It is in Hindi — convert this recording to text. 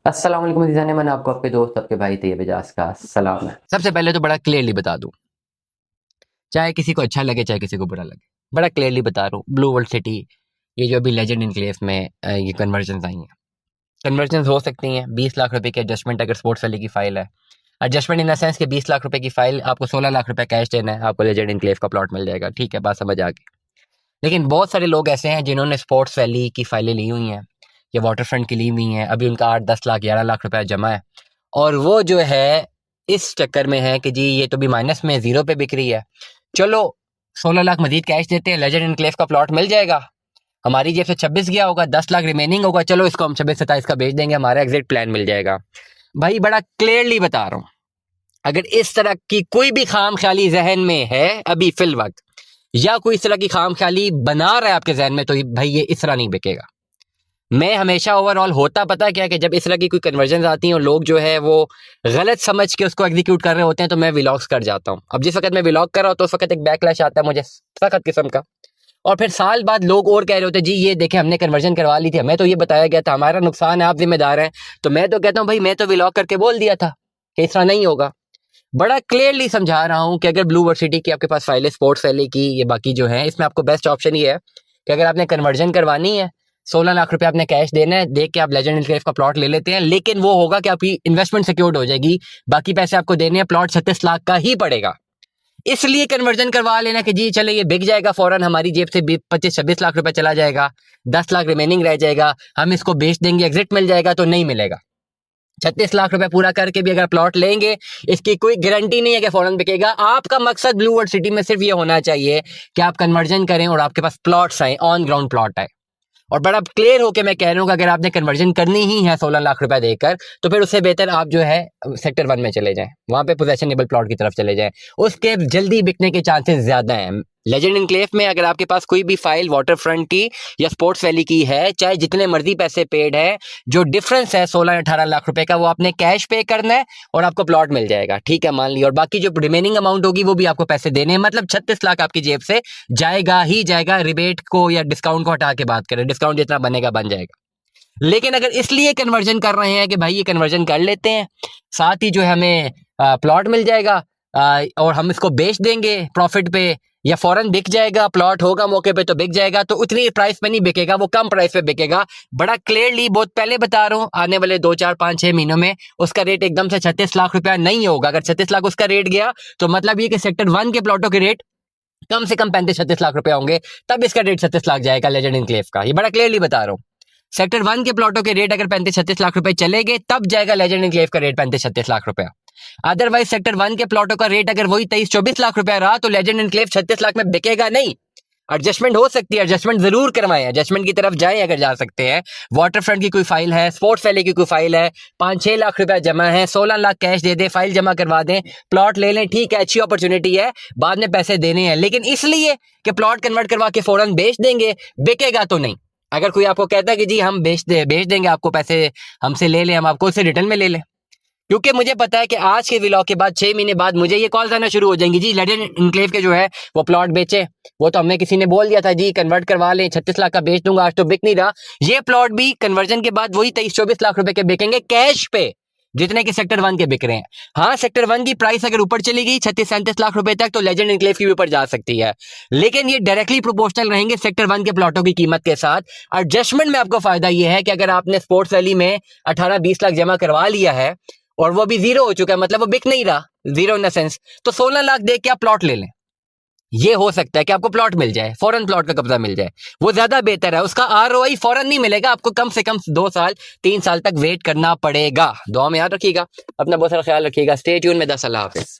अस्सलाम वालेकुम अज़ीज़ान, मैंने आपको आपके दोस्त आपके भाई तैयब एजाज का सलाम है। सबसे पहले तो बड़ा क्लियरली बता दूं, चाहे किसी को अच्छा लगे चाहे किसी को बुरा लगे, बड़ा क्लियरली बता रहा हूँ। ब्लू वर्ल्ड सिटी, ये जो अभी लेजेंड इनक्लेव में ये कन्वर्जन आई हैं, कन्वर्जन हो सकती हैं। 20 लाख रुपए की एडजस्टमेंट अगर स्पोर्ट्स वाले की फाइल है, एडजस्टमेंट इन द सेंस कि 20 लाख रुपए की फाइल, आपको 16 लाख रुपए कैश देना है, आपको लेजेंड इनक्लेव का प्लॉट मिल जाएगा। ठीक है, बात समझ आ गई। लेकिन बहुत सारे लोग ऐसे हैं जिन्होंने स्पोर्ट्स वैली की फाइलें ली हुई हैं या वाटर फ्रंट की ली हुई हैं, अभी उनका 8-10 लाख 11 लाख रुपया जमा है, और वो जो है इस चक्कर में है कि जी ये तो भी माइनस में, जीरो पे बिक रही है, चलो 16 लाख मजीद कैश देते हैं, लेजेंड इनक्लेव का प्लॉट मिल जाएगा, हमारी जेब से 26 गया होगा, 10 लाख रिमेनिंग होगा, चलो इसको हम 26-27 का बेच देंगे, हमारा एग्जिट प्लान मिल जाएगा। भाई बड़ा क्लियरली बता रहा हूँ, अगर इस तरह की कोई भी खाम ख्याली जहन में है अभी फिल वक्त, या कोई इस तरह की खाम ख्याली बना रहा है आपके जहन में, तो भाई ये इस तरह नहीं बिकेगा। मैं हमेशा ओवरऑल होता पता क्या कि जब इस तरह की कोई कन्वर्जन आती हैं और लोग जो है वो गलत समझ के उसको एग्जीक्यूट कर रहे होते हैं, तो मैं व्लॉग्स कर जाता हूँ। अब जिस वक्त मैं व्लॉग कर रहा हूँ तो उस वक्त एक बैकलैश आता है मुझे सख्त किस्म का, और फिर साल बाद लोग और कह रहे होते हैं जी ये देखे हमने कन्वर्जन करवा ली थी, हमें तो ये बताया गया था, हमारा नुकसान है, आप जिम्मेदार हैं। तो मैं तो कहता हूँ भाई मैं तो व्लॉग करके बोल दिया था कि इस तरह नहीं होगा। बड़ा क्लियरली समझा रहा हूँ कि अगर ब्लू वर्सिटी की आपके पास फाइल है, स्पोर्ट्स वैली की, ये बाकी जो है, इसमें आपको बेस्ट ऑप्शन ये है कि अगर आपने कन्वर्जन करवानी है, 16 लाख रुपए आपने कैश देना है, देख के आप लेजेंड इनक्लेव का प्लॉट ले लेते हैं, लेकिन वो होगा कि आपकी इन्वेस्टमेंट सिक्योर्ड हो जाएगी, बाकी पैसे आपको देने हैं, प्लॉट 36 लाख का ही पड़ेगा। इसलिए कन्वर्जन करवा लेना कि जी चले ये बिक जाएगा फौरन, हमारी जेब से 25-26 लाख रुपए चला जाएगा, 10 लाख रिमेनिंग रह जाएगा, हम इसको बेच देंगे, एग्जिट मिल जाएगा, तो नहीं मिलेगा। 36 लाख रुपए पूरा करके भी अगर प्लॉट लेंगे, इसकी कोई गारंटी नहीं है कि फौरन बिकेगा। आपका मकसद ब्लू वर्ल्ड सिटी में सिर्फ ये होना चाहिए कि आप कन्वर्जन करें और आपके पास प्लॉट्स आए, ऑन ग्राउंड प्लॉट आए। और बड़ा क्लियर होके मैं कह रहा हूँ कि अगर आपने कन्वर्जन करनी ही है 16 लाख रुपए देकर, तो फिर उससे बेहतर आप जो है सेक्टर 1 में चले जाएं, वहां पे पोजेशनेबल प्लॉट की तरफ चले जाएं, उसके जल्दी बिकने के चांसेस ज्यादा हैं। लेजेंड इनक्लेव में अगर आपके पास कोई भी फाइल वाटर फ्रंट की या स्पोर्ट्स वैली की है, चाहे जितने मर्जी पैसे पेड है, जो डिफरेंस है 16-18 लाख रुपए का, वो आपने कैश पे करना है और आपको प्लॉट मिल जाएगा। ठीक है, मान लिया, और बाकी जो रिमेनिंग अमाउंट होगी वो भी आपको पैसे देने हैं, मतलब 36 लाख आपकी जेब से जाएगा ही जाएगा। रिबेट को या डिस्काउंट को हटा के बात करें, डिस्काउंट जितना बनेगा बन जाएगा। लेकिन अगर इसलिए कन्वर्जन कर रहे हैं कि भाई ये कन्वर्जन कर लेते हैं, साथ ही जो है हमें प्लॉट मिल जाएगा, और हम इसको बेच देंगे प्रॉफिट पे, या फौरन बिक जाएगा, प्लॉट होगा मौके पे तो बिक जाएगा, तो उतनी प्राइस पे नहीं बिकेगा, वो कम प्राइस पे बिकेगा। बड़ा क्लियरली बहुत पहले बता रहा हूँ, आने वाले 2-4-5-6 महीनों में उसका रेट एकदम से 36 लाख रुपया नहीं होगा। अगर 36 लाख उसका रेट गया, तो मतलब ये कि सेक्टर 1 के प्लॉटों के रेट कम से कम 35-36 लाख रुपए होंगे, तब इसका रेट 36 लाख जाएगा लेजेंड इनक्लेव का। ये बड़ा क्लियरली बता रहा हूँ। सेक्टर 1 के प्लॉटों के रेट अगर 35-36 लाख रुपए चले गए, तब जाएगा लेजेंड इनक्लेव का रेट 35-36 लाख रुपया। अदरवाइज सेक्टर 1 के प्लॉटों का रेट अगर वही 23-24 लाख रुपया रहा, तो लेजेंड इनक्लेव 36 लाख में बिकेगा नहीं। एडजस्टमेंट हो सकती है, एडजस्टमेंट जरूर करवाएं, एडजस्टमेंट की तरफ जाएं अगर जा सकते हैं। वाटर फ्रंट की कोई फाइल है, स्पोर्ट्स वैली की कोई फाइल है, 5-6 लाख रुपया जमा है, 16 लाख कैश दे दे, फाइल जमा करवा दें, प्लॉट ले लें, ठीक है, अच्छी अपॉर्चुनिटी है, बाद में पैसे देने हैं। लेकिन इसलिए कि प्लॉट कन्वर्ट करवा के फौरन बेच देंगे, बिकेगा तो नहीं। अगर कोई आपको कहता है कि जी हम बेच देंगे, आपको पैसे हमसे ले लें, हम आपको उससे रिटर्न में ले लें, क्योंकि मुझे पता है कि आज के व्लॉग के बाद 6 महीने बाद मुझे ये कॉल्स आना शुरू हो जाएंगी, जी लेजेंड इनक्लेव के जो है वो प्लॉट बेचे, वो तो हमें किसी ने बोल दिया था जी कन्वर्ट करवा लें, 36 लाख का बेच दूंगा, आज तो बिक नहीं रहा। ये प्लॉट भी कन्वर्जन के बाद वही 23-24 लाख रुपए के बिकेंगे कैश पे, जितने के सेक्टर 1 के बिक रहे हैं। हाँ, सेक्टर 1 की प्राइस अगर ऊपर चली गई 36-37 लाख रुपए तक, तो लेजेंड इनक्लेव की भी ऊपर जा सकती है, लेकिन ये डायरेक्टली प्रोपोर्शनल रहेंगे सेक्टर 1 के प्लॉटों की कीमत के साथ। एडजस्टमेंट में आपको फायदा ये है कि अगर आपने स्पोर्ट्स वैली में 18-20 लाख जमा करवा लिया है और वो भी जीरो हो चुका है, मतलब वो बिक नहीं रहा, जीरो इन द सेंस, तो 16 लाख दे के आप प्लॉट ले लें। ये हो सकता है कि आपको प्लॉट मिल जाए, फौरन प्लॉट का कब्जा मिल जाए, वो ज्यादा बेहतर है। उसका आरओआई फौरन नहीं मिलेगा, आपको कम से कम 2-3 साल तक वेट करना पड़ेगा। दुआ में याद रखिएगा, अपना बहुत सारा ख्याल रखिएगा। स्टे ट्यून में 10 अल्लाह हाफिज।